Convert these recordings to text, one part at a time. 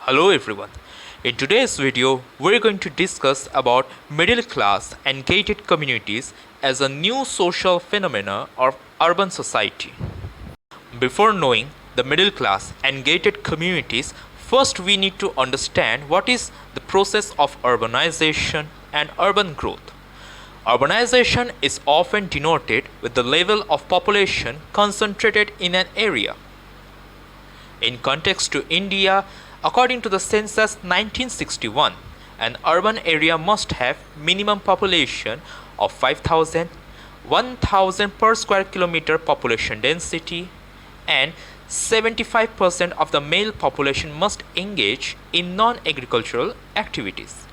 Hello everyone. In today's video, we're going to discuss about middle class and gated communities as a new social phenomena of urban society. Before knowing the middle class and gated communities, first we need to understand what is the process of urbanization and urban growth. Urbanization is often denoted with the level of population concentrated in an area. In context to India, according to the Census 1961, an urban area must have minimum population of 5,000, 1,000 per square kilometer population density, and 75% of the male population must engage in non-agricultural activities.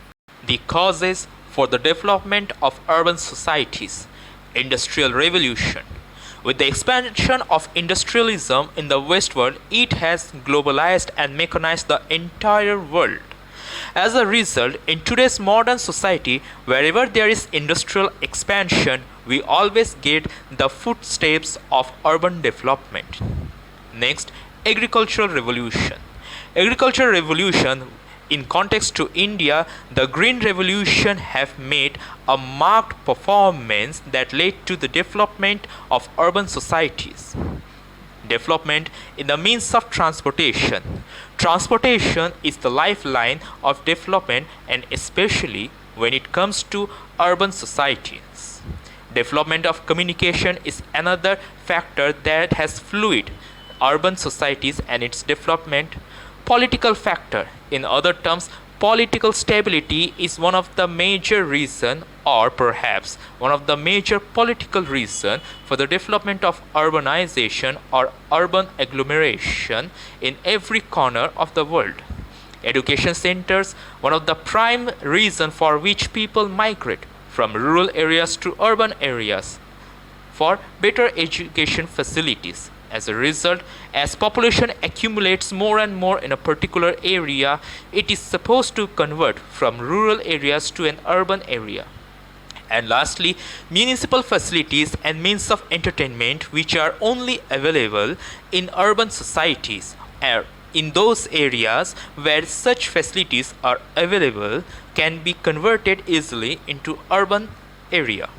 The causes for the development of urban societies: Industrial Revolution. With the expansion of industrialism in the West world, it has globalized and mechanized the entire world. As a result, in today's modern society, wherever there is industrial expansion, we always get the footsteps of urban development. Next, Agricultural Revolution. Agricultural Revolution, in context to India, the Green Revolution have made a marked performance that led to the development of urban societies. Development in the means of transportation. Transportation is the lifeline of development, and especially when it comes to urban societies. Development of communication is another factor that has fluid urban societies and its development. Political factor. In other terms, political stability is one of the major reason, or perhaps one of the major political reason, for the development of urbanization or urban agglomeration in every corner of the world. Education centers, one of the prime reason for which people migrate from rural areas to urban areas for better education facilities. As a result, as population accumulates more and more in a particular area, it is supposed to convert from rural areas to an urban area. And lastly, municipal facilities and means of entertainment which are only available in urban societies, or in those areas where such facilities are available, can be converted easily into urban area.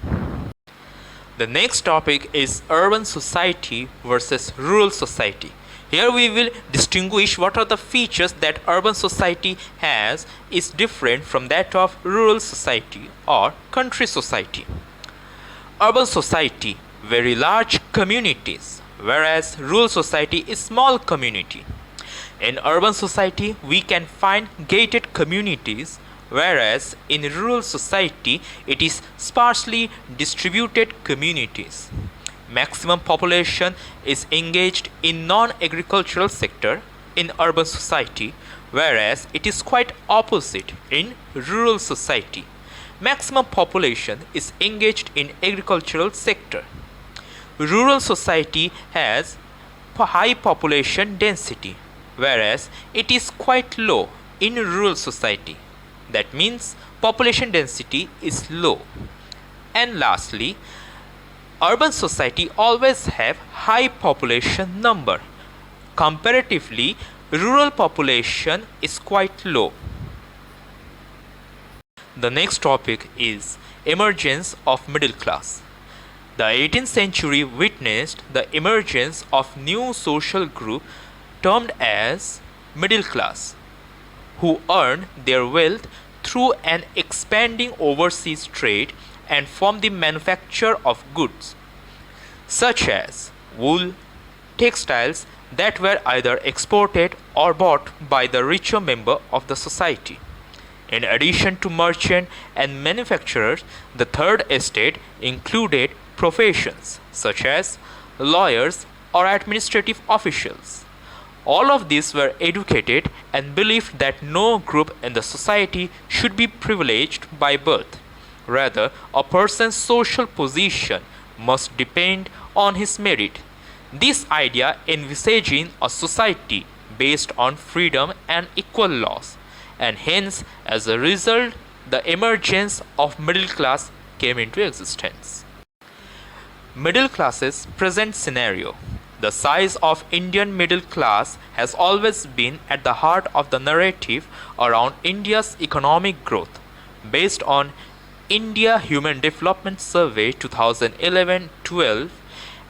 The next topic is urban society versus rural society. Here we will distinguish what are the features that urban society has is different from that of rural society or country society. Urban society, very large communities, whereas rural society is small community. In urban society, we can find gated communities, whereas in rural society it is sparsely distributed communities. Maximum population is engaged in non-agricultural sector in urban society, whereas it is quite opposite in rural society. Maximum population is engaged in agricultural sector. Rural society has high population density, whereas it is quite low in rural society. That means population density is low. And lastly, urban society always have high population number. Comparatively, rural population is quite low. The next topic is emergence of middle class. The 18th century witnessed the emergence of new social group termed as middle class, who earn their wealth through an expanding overseas trade and from the manufacture of goods such as wool, textiles that were either exported or bought by the richer member of the society. In addition to merchant and manufacturers, the third estate included professions such as lawyers or administrative officials. All of these were educated and believed that no group in the society should be privileged by birth. Rather, a person's social position must depend on his merit. This idea envisaging a society based on freedom and equal laws, and hence, as a result, the emergence of middle class came into existence. Middle class's present scenario. The size of Indian middle class has always been at the heart of the narrative around India's economic growth. Based on India Human Development Survey 2011-12,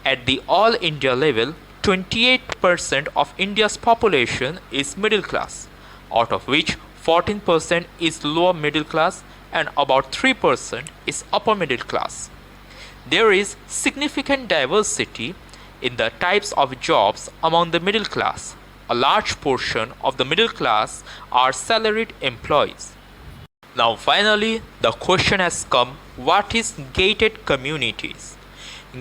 at the all India level, 28% of India's population is middle class, out of which 14% is lower middle class and about 3% is upper middle class. There is significant diversity in the types of jobs among the middle class. A large portion of the middle class are salaried employees. Now finally, the question has come, what is gated communities?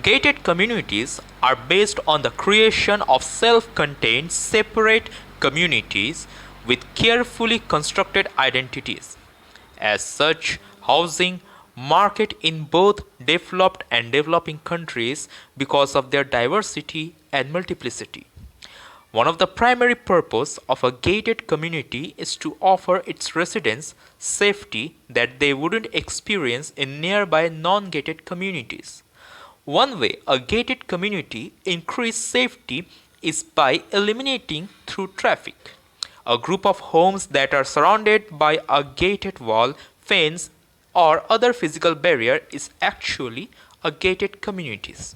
Gated communities are based on the creation of self-contained separate communities with carefully constructed identities. As such, housing market in both developed and developing countries because of their diversity and multiplicity. One of the primary purpose of a gated community is to offer its residents safety that they wouldn't experience in nearby non-gated communities. One way a gated community increases safety is by eliminating through traffic. A group of homes that are surrounded by a gated wall, fence, or other physical barrier is actually a gated communities.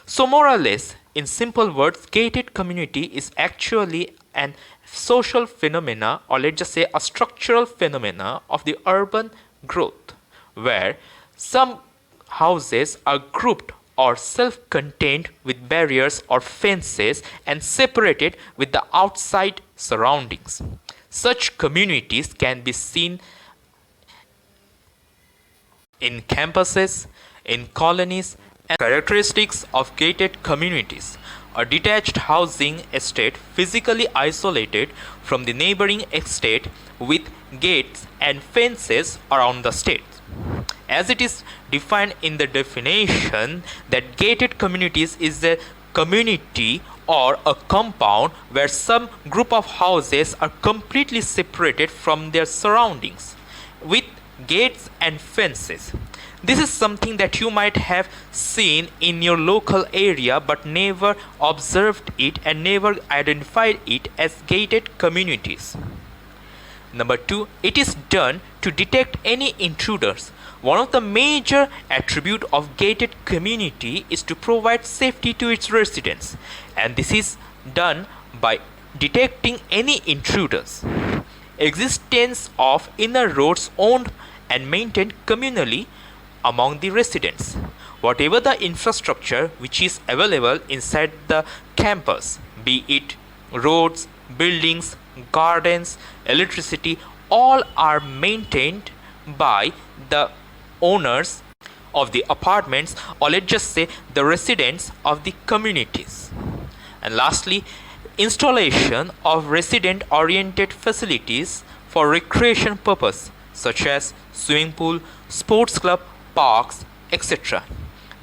So more or less, in simple words, gated community is actually an social phenomena, or let's just say a structural phenomena of the urban growth, where some houses are grouped or self-contained with barriers or fences and separated with the outside surroundings. Such communities can be seen in campuses, in colonies, and characteristics of gated communities. A detached housing estate physically isolated from the neighboring estate with gates and fences around the state. As it is defined in the definition, that gated communities is a community or a compound where some group of houses are completely separated from their surroundings with gates and fences. This is something that you might have seen in your local area but never observed it and never identified it as gated communities. Number 2, it is done to detect any intruders. One of the major attributes of gated community is to provide safety to its residents, and this is done by detecting any intruders. Existence of inner roads owned and maintained communally among the residents. Whatever the infrastructure which is available inside the campus, be it roads, buildings, gardens, electricity, all are maintained by the owners of the apartments, or let's just say the residents of the communities. And lastly, installation of resident oriented facilities for recreation purpose such as swimming pool, sports club, parks, etc.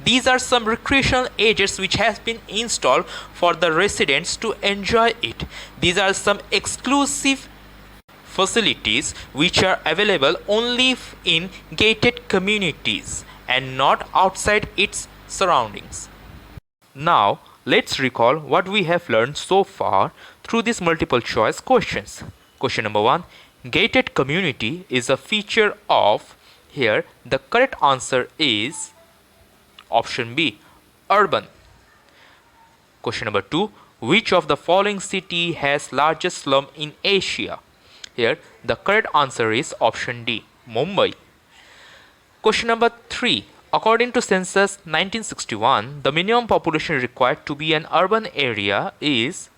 These are some recreational areas which has been installed for the residents to enjoy it. These are some exclusive facilities which are available only in gated communities and not outside its surroundings. Now, let's recall what we have learned so far through these multiple choice questions. Question number 1. Gated community is a feature of, here the correct answer is option B, urban. Question number 2. Which of the following city has largest slum in Asia? Here the correct answer is option D, Mumbai. Question number 3. According to Census 1961, the minimum population required to be an urban area is,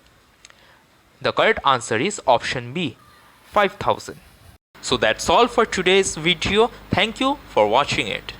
the correct answer is option B, 5,000. So that's all for today's video. Thank you for watching it.